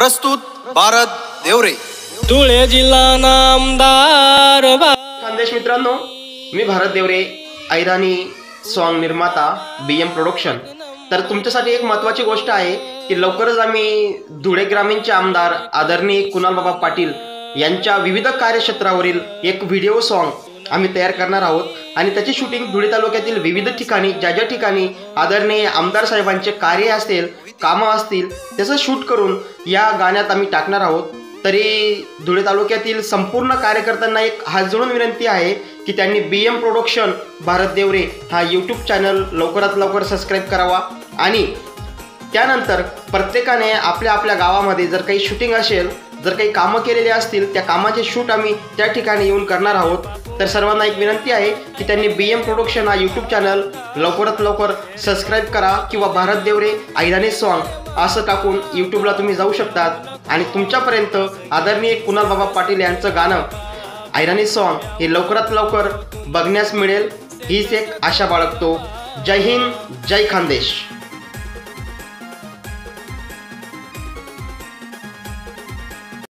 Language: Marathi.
प्रस्तुत भारत देवरे, धुळे जिल्हा नामदार। खानदेश मित्रांनो, मी भारत देवरे, ऐराणी सॉन्ग निर्माता BM प्रोडक्शन। तर तुमच्यासाठी एक महत्त्वाची गोष्ट आहे की लवकरच आम्ही धुळे ग्रामीणचे आमदार आदरणीय कुणाल बाबा पाटील यांच्या विविध कार्यक्षेत्रावरील एक व्हिडिओ सॉन्ग आम्ही तयार करणार आहोत आणि त्याची शूटिंग धुळे तालुक्यातील विविध ठिकाणी ज्या ठिकाणी आदरणीय आमदार साहेबांचे कार्य असतील, कामं असतील, त्याचं शूट करून या गाण्यात आम्ही टाकणार आहोत। तरी धुळे तालुक्यातील संपूर्ण कार्यकर्त्यांना एक हात जोडून विनंती आहे की त्यांनी BM प्रोडक्शन भारत देवरे हा YouTube चॅनल लवकरात लवकर सबस्क्राईब करावा आणि त्यानंतर प्रत्येकाने आपल्या आपल्या गावामध्ये जर काही शूटिंग असेल, जर काही कामं केलेली असतील, त्या कामाचे शूट आम्ही त्या ठिकाणी येऊन करणार आहोत। तर सर्वांना एक विनंती आहे की त्यांनी BM प्रोडक्शन हा YouTube चॅनल लवकरात लवकर सबस्क्राईब करा किंवा भारत देवरे ऐराणी सॉन्ग असं टाकून YouTubeला तुम्ही जाऊ शकतात आणि तुमच्यापर्यंत आदरणीय कुणाल बाबा पाटील यांचं गाणं ऐराणी सॉन्ग हे लवकरात लवकर बघण्यास मिळेल हीच एक आशा बाळगतो। जय हिंद, जय खानदेश।